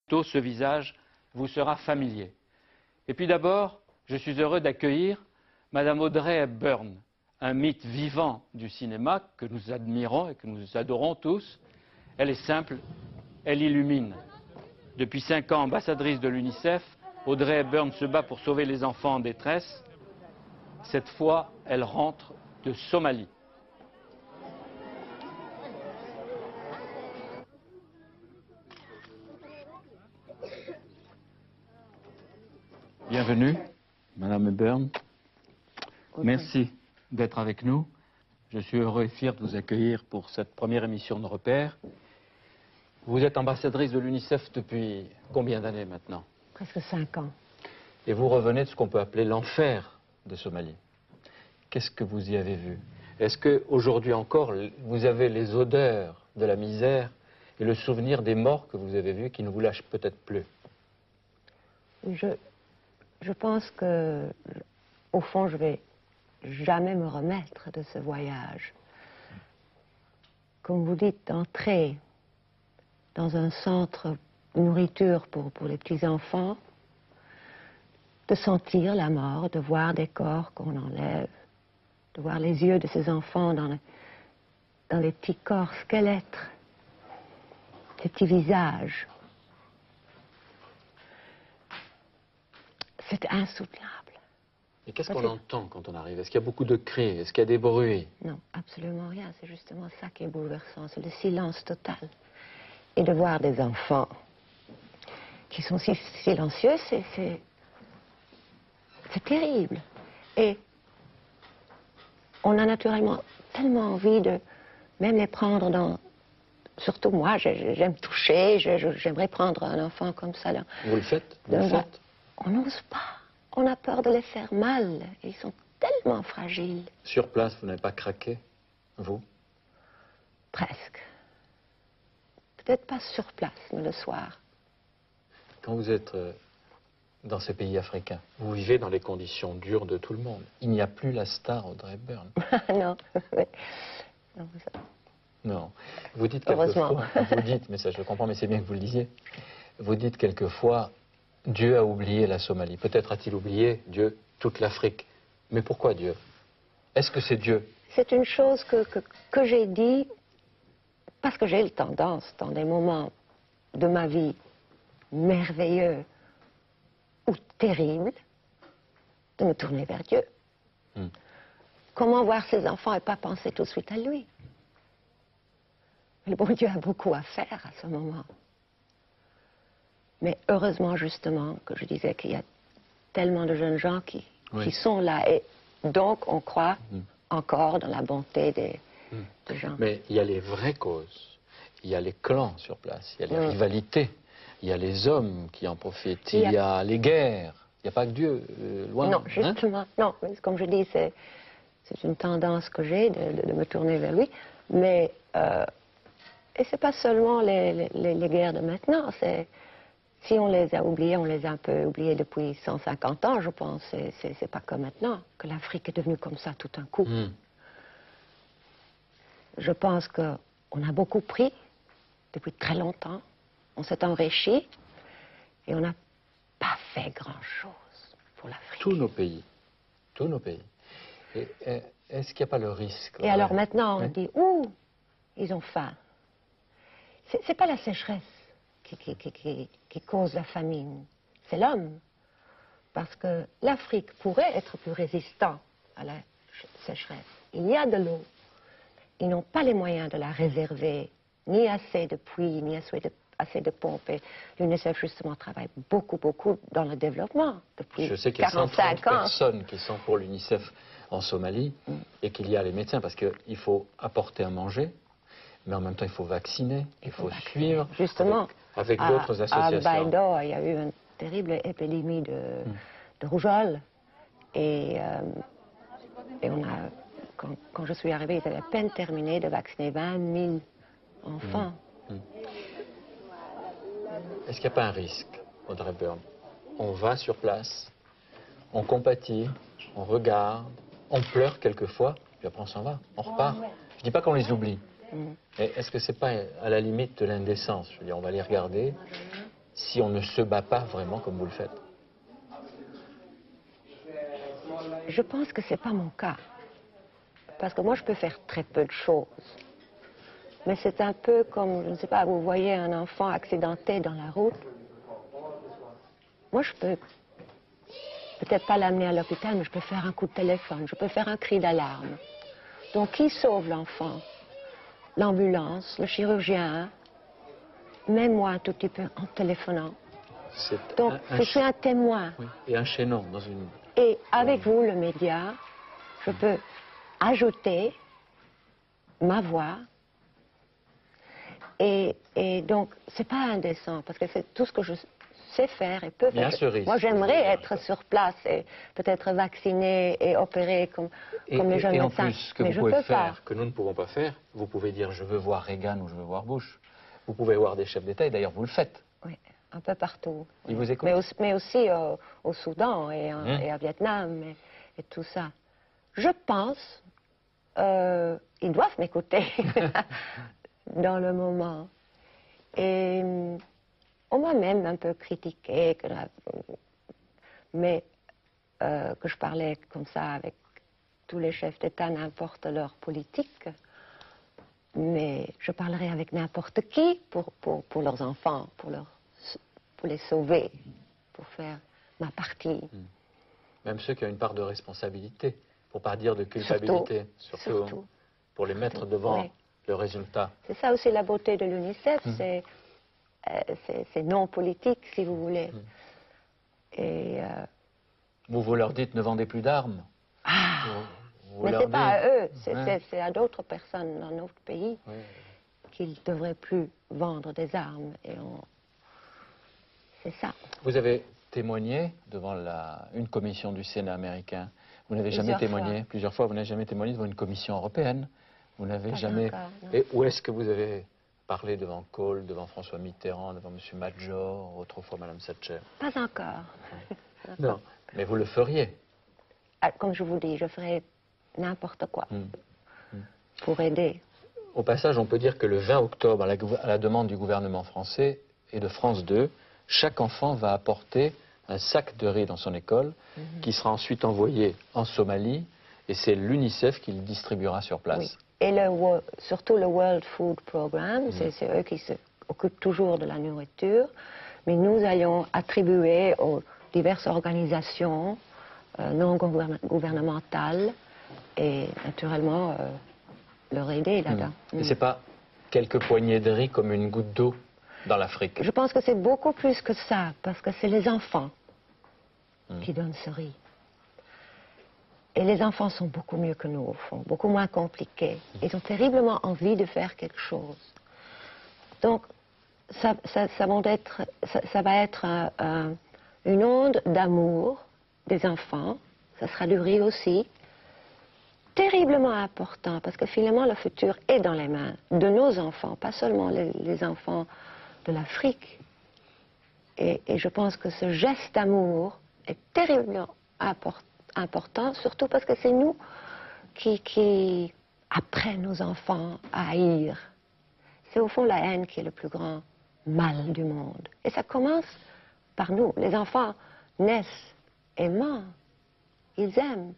bientôt ce visage vous sera familier. Et puis d'abord, je suis heureux d'accueillir Madame Audrey Hepburn, un mythe vivant du cinéma que nous admirons et que nous adorons tous. Elle est simple, elle illumine. Depuis 5 ans, ambassadrice de l'UNICEF, Audrey Hepburn se bat pour sauver les enfants en détresse. Cette fois, elle rentre de Somalie. Bienvenue, Madame Hepburn. Merci d'être avec nous. Je suis heureux et fier de vous accueillir pour cette première émission de Repères. Vous êtes ambassadrice de l'UNICEF depuis combien d'années maintenant? Presque 5 ans. Et vous revenez de ce qu'on peut appeler l'enfer de Somalie. Qu'est-ce que vous y avez vu? Est-ce qu'aujourd'hui encore, vous avez les odeurs de la misère et le souvenir des morts que vous avez vus qui ne vous lâchent peut-être plus? Je pense que, au fond, je vais jamais me remettre de ce voyage. Comme vous dites, entrer dans un centre de nourriture pour les petits-enfants, de sentir la mort, de voir des corps qu'on enlève, de voir les yeux de ces enfants dans les petits corps squelettes, ces petits visages. C'est insoutenable. Et qu'est-ce qu'on entend quand on arrive? Est-ce qu'il y a beaucoup de cris? Est-ce qu'il y a des bruits? Non, absolument rien. C'est justement ça qui est bouleversant. C'est le silence total. Et de voir des enfants qui sont si silencieux, c'est terrible. Et on a naturellement tellement envie de même les prendre dans... Surtout moi, j'aime toucher, j'aimerais prendre un enfant comme ça. Là. Vous le faites? Vous le faites? On n'ose pas. On a peur de les faire mal. Ils sont tellement fragiles. Sur place, vous n'avez pas craqué, vous? Presque. Peut-être pas sur place, mais le soir. Quand vous êtes dans ces pays africains, vous vivez dans les conditions dures de tout le monde. Il n'y a plus la star Audrey Hepburn. Non. Non, ça... Non. Vous dites quelquefois, vous dites, mais ça je le comprends, mais c'est bien que vous le disiez, vous dites quelquefois, Dieu a oublié la Somalie. Peut-être a-t-il oublié, Dieu, toute l'Afrique. Mais pourquoi Dieu? Est-ce que c'est Dieu? C'est une chose que j'ai dit parce que j'ai eu tendance, dans des moments de ma vie merveilleux ou terribles, de me tourner vers Dieu. Comment voir ses enfants et pas penser tout de suite à lui? Le bon Dieu a beaucoup à faire à ce moment. Mais heureusement, justement, que je disais qu'il y a tellement de jeunes gens qui sont là. Et donc, on croit encore dans la bonté des gens. Mais il y a les vraies causes. Il y a les clans sur place. Il y a les rivalités. Il y a les hommes qui en profitent. Il y a les guerres. Il n'y a pas que Dieu, loin. Non, justement. Non, comme je dis, c'est une tendance que j'ai de me tourner vers lui. Mais... et c'est pas seulement les guerres de maintenant, si on les a oubliées, on les a un peu oubliées depuis 150 ans, je pense. C'est pas comme maintenant, que l'Afrique est devenue comme ça tout un coup. Je pense qu'on a beaucoup pris depuis très longtemps, on s'est enrichi et on n'a pas fait grand-chose pour l'Afrique. Tous nos pays. Est-ce qu'il n'y a pas le risque? Et alors maintenant, on dit, ouh, ils ont faim. C'est pas la sécheresse qui cause la famine, c'est l'homme. Parce que l'Afrique pourrait être plus résistant à la sécheresse. Il y a de l'eau. Ils n'ont pas les moyens de la réserver, ni assez de puits, ni assez de pompes. Et l'UNICEF, justement, travaille beaucoup dans le développement depuis 45 ans. Je sais qu'il y a 130 personnes qui sont pour l'UNICEF en Somalie et qu'il y a les médecins, parce qu'il faut apporter à manger. Mais en même temps, il faut vacciner, il faut suivre. Justement, avec d'autres associations. À Baido, il y a eu une terrible épidémie de rougeole. Et on a, quand je suis arrivée, ils avaient à peine terminé de vacciner 20 000 enfants. Est-ce qu'il n'y a pas un risque, Audrey Hepburn? On va sur place, on compatit, on regarde, on pleure quelquefois, puis après on s'en va, on repart. Je ne dis pas qu'on les oublie. Mais est-ce que c'est pas à la limite de l'indécence? Je veux dire, on va les regarder. si on ne se bat pas vraiment comme vous le faites? Je pense que ce n'est pas mon cas. Parce que moi, je peux faire très peu de choses. Mais c'est un peu comme, je ne sais pas, vous voyez un enfant accidenté dans la route. Moi, je peux peut-être pas l'amener à l'hôpital, mais je peux faire un coup de téléphone, je peux faire un cri d'alarme. Donc, qui sauve l'enfant? L'ambulance, le chirurgien, même moi un tout petit peu en téléphonant. Donc, je suis un témoin. Oui. Et un chaînon dans une... Et avec vous, le média, je peux ajouter ma voix. Et donc, c'est pas indécent, parce que c'est tout ce que je sais faire et peux faire. Moi, j'aimerais être sur place et peut-être vacciné et opéré comme les jeunes médecins. Et en plus, ce que vous pouvez faire, que nous ne pouvons pas faire, vous pouvez dire je veux voir Reagan ou je veux voir Bush. Vous pouvez voir des chefs d'État, et d'ailleurs vous le faites. Oui, un peu partout. Ils vous écoutent. Mais aussi au Soudan et à Vietnam et tout ça. Je pense, ils doivent m'écouter dans le moment. Et on m'a même un peu critiqué, mais que je parlais comme ça avec tous les chefs d'État, n'importe leur politique. Mais je parlerai avec n'importe qui pour leurs enfants, pour les sauver, pour faire ma partie. Même ceux qui ont une part de responsabilité, pour ne pas dire de culpabilité, surtout pour les mettre devant le résultat. C'est ça aussi la beauté de l'UNICEF, c'est non politique, si vous voulez. Et vous leur dites ne vendez plus d'armes. Mais ce n'est pas à eux, c'est à d'autres personnes dans notre pays qu'ils ne devraient plus vendre des armes. Et c'est ça. Vous avez témoigné devant une commission du Sénat américain. Vous n'avez jamais témoigné, plusieurs fois, vous n'avez jamais témoigné devant une commission européenne. Vous n'avez jamais... Encore, et où est-ce que vous avez parlé devant Kohl, devant François Mitterrand, devant M. Major, autrefois Mme Thatcher? Pas encore. Non, mais vous le feriez. Comme je vous dis, je ferai n'importe quoi pour aider. Au passage, on peut dire que le 20 octobre, à la demande du gouvernement français et de France 2, chaque enfant va apporter un sac de riz dans son école, qui sera ensuite envoyé en Somalie, et c'est l'UNICEF qui le distribuera sur place. Oui. Et surtout le World Food Programme, c'est eux qui s'occupent toujours de la nourriture, mais nous allons attribuer aux diverses organisations non gouvernementales et naturellement leur aider là-dedans. Et ce n'est pas quelques poignées de riz comme une goutte d'eau dans l'Afrique? Je pense que c'est beaucoup plus que ça, parce que c'est les enfants qui donnent ce riz. Et les enfants sont beaucoup mieux que nous, au fond, beaucoup moins compliqués. Ils ont terriblement envie de faire quelque chose. Donc, ça va être une onde d'amour des enfants. Ça sera du riz aussi. Terriblement important, parce que finalement, le futur est dans les mains de nos enfants, pas seulement les enfants de l'Afrique. Et je pense que ce geste d'amour est terriblement important, surtout parce que c'est nous qui apprenons nos enfants à haïr. C'est au fond la haine qui est le plus grand mal du monde. Et ça commence par nous. Les enfants naissent aimants, ils aiment.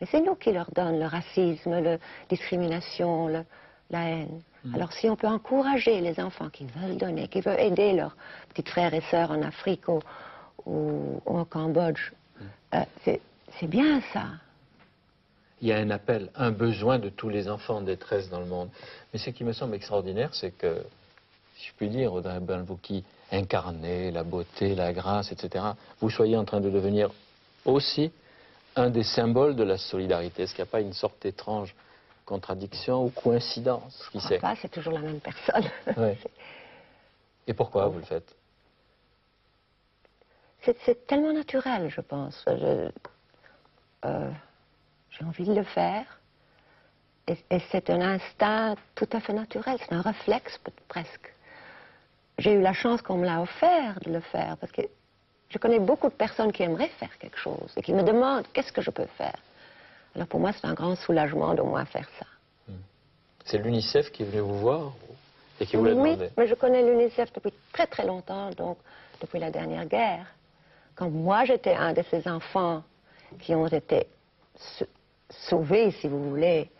Mais c'est nous qui leur donnons le racisme, la discrimination, la haine. Alors si on peut encourager les enfants qui veulent donner, qui veulent aider leurs petits frères et sœurs en Afrique ou au Cambodge, c'est bien ça. Il y a un appel, un besoin de tous les enfants en détresse dans le monde. Mais ce qui me semble extraordinaire, c'est que, si je puis dire, Audrey Hepburn, vous qui incarnez la beauté, la grâce, etc., vous soyez en train de devenir aussi un des symboles de la solidarité. Est-ce qu'il n'y a pas une sorte d'étrange contradiction ou coïncidence? Je ne crois pas, c'est toujours la même personne. Oui. Et pourquoi vous le faites? C'est tellement naturel, je pense. J'ai envie de le faire. Et c'est un instinct tout à fait naturel. C'est un réflexe presque. J'ai eu la chance qu'on me l'a offert de le faire. Parce que je connais beaucoup de personnes qui aimeraient faire quelque chose et qui me demandent qu'est-ce que je peux faire. Alors pour moi, c'est un grand soulagement d'au moins faire ça. C'est l'UNICEF qui est venu vous voir et qui vous l'a demandé? Oui, mais je connais l'UNICEF depuis très très longtemps, donc depuis la dernière guerre. Quand moi j'étais un de ces enfants qui ont été sauvés, si vous voulez,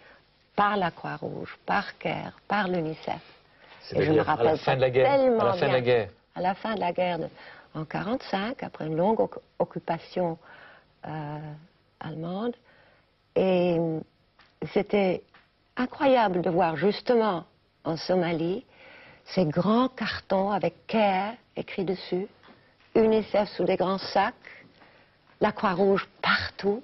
par la Croix-Rouge, par CARE, par l'UNICEF. Et je me rappelle à la fin de la guerre, tellement à la fin de la bien. guerre. À la fin de la guerre, en 1945, après une longue occupation allemande. Et c'était incroyable de voir justement en Somalie ces grands cartons avec CARE écrit dessus, UNICEF sous des grands sacs, la Croix-Rouge partout.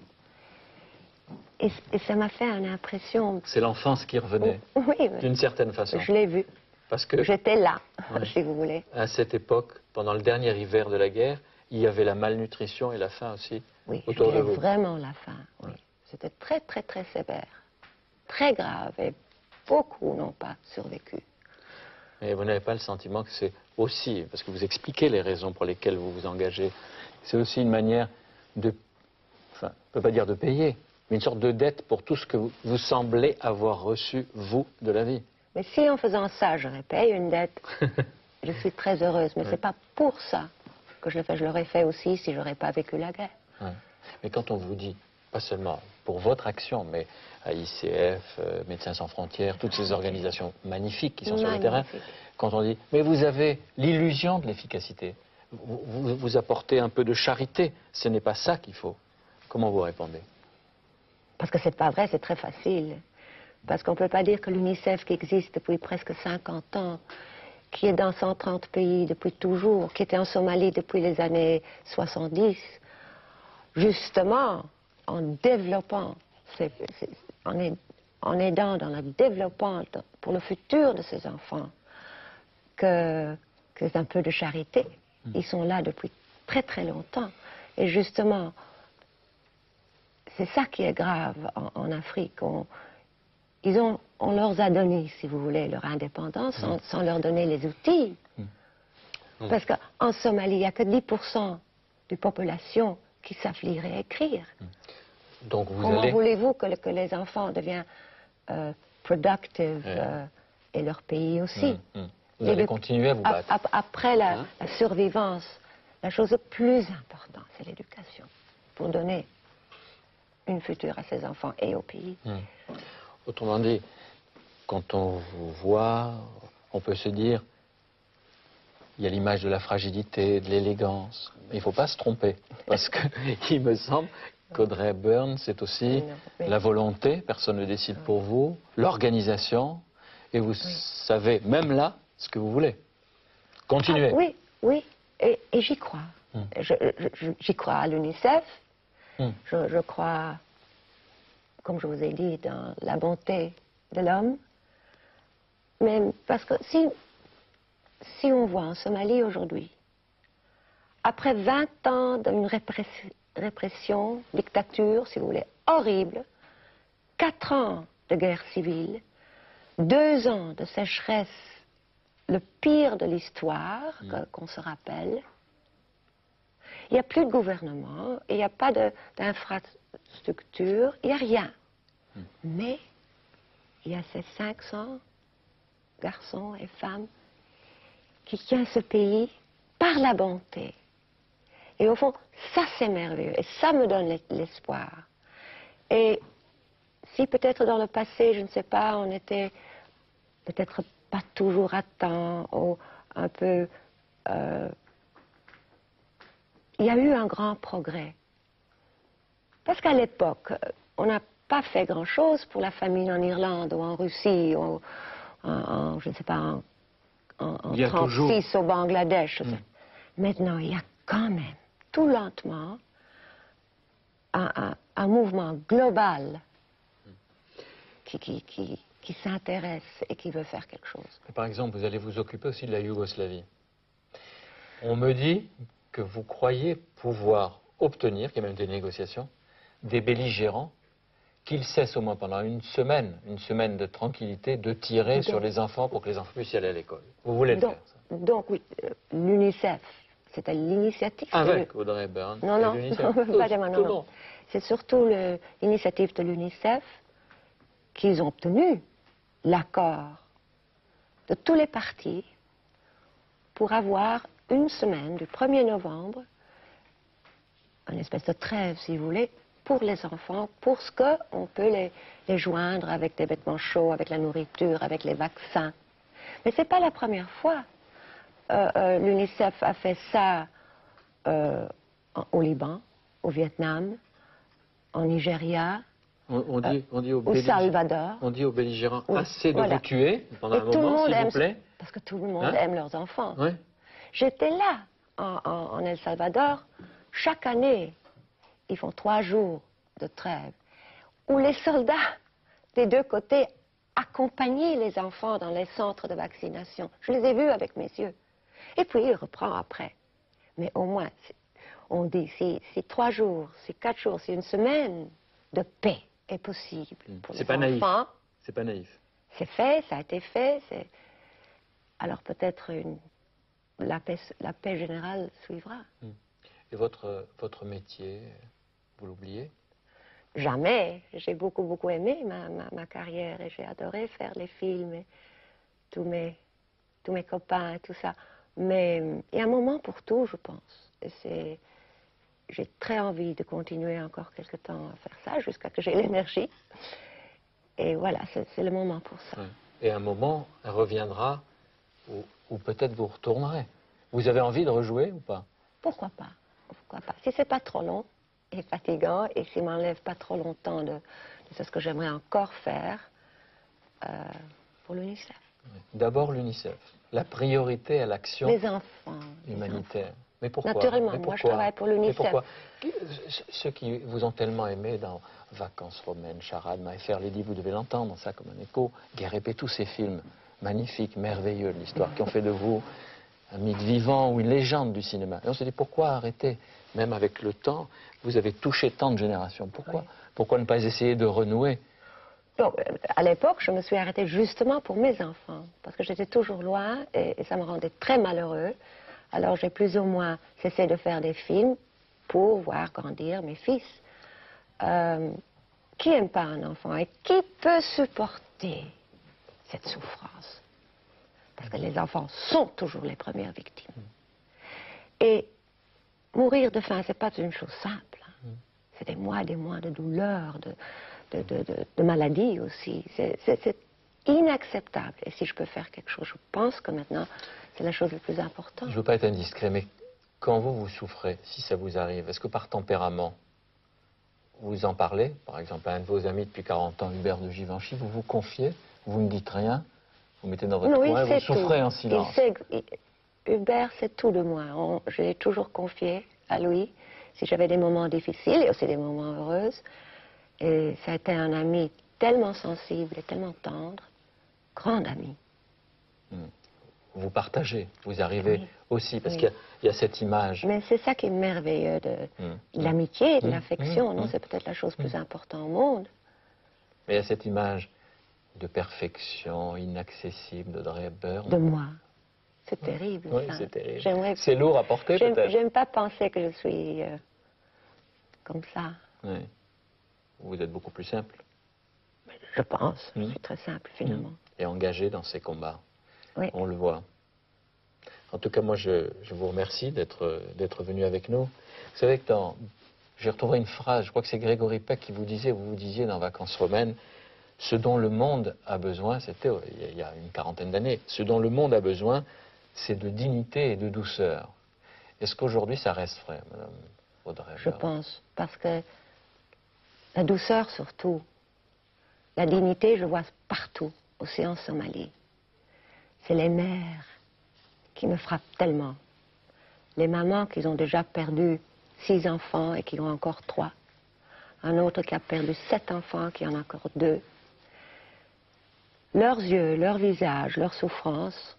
Et ça m'a fait une impression. C'est l'enfance qui revenait, Oui, d'une certaine façon. je l'ai vu. Parce que J'étais là, Ouais. si vous voulez. à cette époque, pendant le dernier hiver de la guerre, il y avait la malnutrition et la faim aussi Oui, autour de c'était vous. vraiment la faim. Oui. C'était très, très, très sévère. Très grave. Et beaucoup n'ont pas survécu. Et vous n'avez pas le sentiment que c'est aussi, parce que vous expliquez les raisons pour lesquelles vous vous engagez, c'est aussi une manière de, enfin, on ne peut pas dire de payer, mais une sorte de dette pour tout ce que vous semblez avoir reçu, vous, de la vie. Mais si en faisant ça, je répaye une dette, je suis très heureuse. Mais c'est pas pour ça que je le fais. Je l'aurais fait aussi si je n'aurais pas vécu la guerre. Ouais. Mais quand on vous dit, pas seulement pour votre action, mais à ICF, Médecins sans frontières, toutes ces organisations magnifiques qui sont sur le terrain, Magnifique. quand on dit, mais vous avez l'illusion de l'efficacité, vous apportez un peu de charité, ce n'est pas ça qu'il faut. Comment vous répondez? Parce que c'est pas vrai, c'est très facile. Parce qu'on ne peut pas dire que l'UNICEF, qui existe depuis presque 50 ans, qui est dans 130 pays depuis toujours, qui était en Somalie depuis les années 70, justement, en développant, en aidant dans le développement pour le futur de ces enfants, que c'est un peu de charité. Ils sont là depuis très très longtemps. Et justement, c'est ça qui est grave en Afrique. On leur a donné, si vous voulez, leur indépendance sans leur donner les outils. Parce qu'en Somalie, il n'y a que 10% de population qui savent lire et écrire. Donc vous Comment allez... voulez-vous que les enfants deviennent productive et leur pays aussi? Vous allez continuer à vous battre. Après la survivance, la chose la plus importante, c'est l'éducation, pour donner une future à ses enfants et au pays. Autrement dit, quand on vous voit, on peut se dire, il y a l'image de la fragilité, de l'élégance. Mais il ne faut pas se tromper, parce qu'il me semble qu'Audrey Hepburn, c'est aussi la volonté, personne ne décide pour vous, l'organisation, et vous savez, même là, ce que vous voulez. Continuez. Ah, oui, oui, et j'y crois. J'y crois à l'UNICEF, je crois, comme je vous ai dit, dans la bonté de l'homme. Mais parce que si on voit en Somalie aujourd'hui, après 20 ans d'une répression, dictature, si vous voulez, horrible, 4 ans de guerre civile, 2 ans de sécheresse, le pire de l'histoire qu'on se rappelle, il n'y a plus de gouvernement, il n'y a pas d'infrastructure, il n'y a rien. Mais il y a ces 500 garçons et femmes qui tiennent ce pays par la bonté. Et au fond, ça c'est merveilleux, et ça me donne l'espoir. Et si peut-être dans le passé, je ne sais pas, on était peut-être pas toujours à temps, ou un peu... il y a eu un grand progrès. Parce qu'à l'époque, on n'a pas fait grand-chose pour la famine en Irlande ou en Russie, ou je ne sais pas, en 1936 au Bangladesh. Maintenant, il y a quand même, tout lentement, un mouvement global qui s'intéresse et qui veut faire quelque chose. Par exemple, vous allez vous occuper aussi de la Yougoslavie. On me dit que vous croyez pouvoir obtenir, qu'il y a même des négociations, des belligérants, qu'ils cessent au moins pendant une semaine de tranquillité, de tirer sur les enfants pour que les enfants puissent y aller à l'école. Vous voulez le faire, ça? Donc oui, l'UNICEF, c'était l'initiative... Avec Audrey Hepburn non, et l'UNICEF. non. C'est surtout l'initiative de l'UNICEF qu'ils ont obtenu l'accord de tous les partis pour avoir une semaine, du 1er novembre, une espèce de trêve, si vous voulez, pour les enfants, pour ce qu'on peut les joindre avec des vêtements chauds, avec la nourriture, avec les vaccins. Mais ce n'est pas la première fois. L'UNICEF a fait ça au Liban, au Vietnam, en Nigeria, On dit au Salvador. On dit aux belligérants, Oui, assez de voilà. vous tuer pendant Et un tout le moment, monde s'il aime vous plaît. parce que tout le monde Hein? aime leurs enfants. Ouais. J'étais là, en El Salvador. Chaque année, ils font 3 jours de trêve, où les soldats des deux côtés accompagnaient les enfants dans les centres de vaccination. Je les ai vus avec mes yeux. Et puis, il reprend après. Mais au moins, on dit, si 3 jours, si 4 jours, si une semaine de paix est possible pour les enfants. C'est pas naïf. C'est fait, ça a été fait. Alors peut-être la paix générale suivra. Et votre métier, vous l'oubliez? Jamais. J'ai beaucoup aimé ma carrière et j'ai adoré faire les films et tous mes copains et tout ça. Mais il y a un moment pour tout, je pense. Et j'ai très envie de continuer encore quelque temps à faire ça jusqu'à ce que j'ai l'énergie. Et voilà, c'est le moment pour ça. Ouais. Et un moment reviendra où peut-être vous retournerez. Vous avez envie de rejouer ou pas? Pourquoi pas? Pourquoi pas? Si c'est pas trop long et fatigant et s'il m'enlève pas trop longtemps de ce que j'aimerais encore faire pour l'UNICEF. D'abord l'UNICEF. La priorité à l'action Les enfants. humanitaire. Mais pourquoi? Naturellement, Mais moi je pourquoi? travaille pour Mais l'UNICEF. pourquoi? Ceux qui vous ont tellement aimé dans Vacances romaines, Charade, Maëfer, Lydie, vous devez l'entendre, ça comme un écho. Guérépé, tous ces films magnifiques, merveilleux de l'histoire, qui ont fait de vous un mythe vivant ou une légende du cinéma. Et on se dit, pourquoi arrêter? Même avec le temps, vous avez touché tant de générations. Pourquoi? Oui. Pourquoi ne pas essayer de renouer? Bon, à l'époque, je me suis arrêtée justement pour mes enfants, parce que j'étais toujours loin et ça me rendait très malheureux. Alors j'ai plus ou moins cessé de faire des films pour voir grandir mes fils. Qui n'aime pas un enfant et qui peut supporter cette souffrance? Parce que les enfants sont toujours les premières victimes. Et mourir de faim, ce n'est pas une chose simple. C'est des mois de douleur, de maladie aussi. C'est inacceptable. Et si je peux faire quelque chose, je pense que maintenant, c'est la chose la plus importante. Je ne veux pas être indiscret, mais quand vous souffrez, si ça vous arrive, est-ce que par tempérament, vous en parlez? Par exemple, à un de vos amis depuis 40 ans, Hubert de Givenchy, vous vous confiez, vous ne dites rien, vous mettez dans votre coin, vous souffrez en silence. Hubert sait tout de moi. Je l'ai toujours confié à lui, si j'avais des moments difficiles et aussi des moments heureux. Et ça a été un ami tellement sensible et tellement tendre, grand ami. Vous partagez, vous arrivez aussi, parce Oui. qu'il y a cette image. Mais c'est ça qui est merveilleux de l'amitié et de l'affection, non? C'est peut-être la chose plus importante au monde. Mais il y a cette image de perfection inaccessible d'Audrey Hepburn. De moi. C'est terrible, Oui, ça. c'est terrible. J'aimerais... C'est lourd à porter, peut-être. J'aime pas penser que je suis comme ça. Oui. Vous êtes beaucoup plus simple. Je pense. Je suis très simple, finalement. Et engagé dans ces combats. Oui. On le voit. En tout cas, moi, je vous remercie d'être venu avec nous. Vous savez que j'ai retrouvé une phrase, je crois que c'est Grégory Peck qui vous disiez dans Vacances romaines, ce dont le monde a besoin, c'était il y a une quarantaine d'années, ce dont le monde a besoin, c'est de dignité et de douceur. Est-ce qu'aujourd'hui, ça reste vrai, Madame Audrey? Je pense, parce que la douceur surtout, la dignité, je vois partout, aussi en Somalie. C'est les mères qui me frappent tellement. Les mamans qui ont déjà perdu 6 enfants et qui ont encore 3. Un autre qui a perdu 7 enfants, qui en a encore 2. Leurs yeux, leur visage, leur souffrance,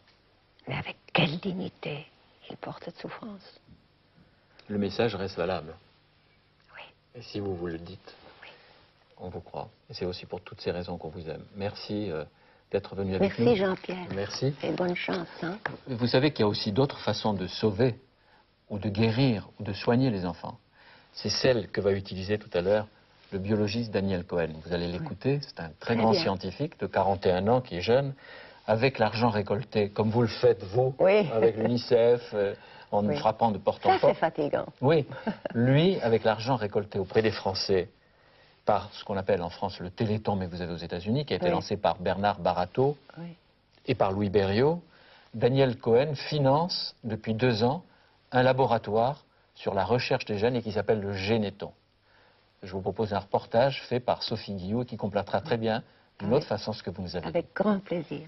mais avec quelle dignité ils portent cette souffrance. Le message reste valable. Oui. Et si vous le dites, on vous croit. Et c'est aussi pour toutes ces raisons qu'on vous aime. Merci d'être venu avec nous. Merci Jean-Pierre. Merci. Et bonne chance. Hein? Vous savez qu'il y a aussi d'autres façons de sauver, ou de guérir, ou de soigner les enfants. C'est celle que va utiliser tout à l'heure le biologiste Daniel Cohen. Vous allez l'écouter, c'est un très grand scientifique de 41 ans qui est jeune, avec l'argent récolté, comme vous le faites vous, avec l'UNICEF, en nous Oui. frappant de porte en Ça, c'est porte. fatigant. Oui, lui, avec l'argent récolté auprès des Français par ce qu'on appelle en France le Téléthon, mais vous avez aux États-Unis, qui a été Oui. lancé par Bernard Barato Oui. et par Louis Berriot, Daniel Cohen finance depuis 2 ans un laboratoire sur la recherche des gènes et qui s'appelle le Généton. Je vous propose un reportage fait par Sophie Guillot qui complétera très bien d'une Oui. autre façon ce que vous nous avez dit. Avec grand plaisir.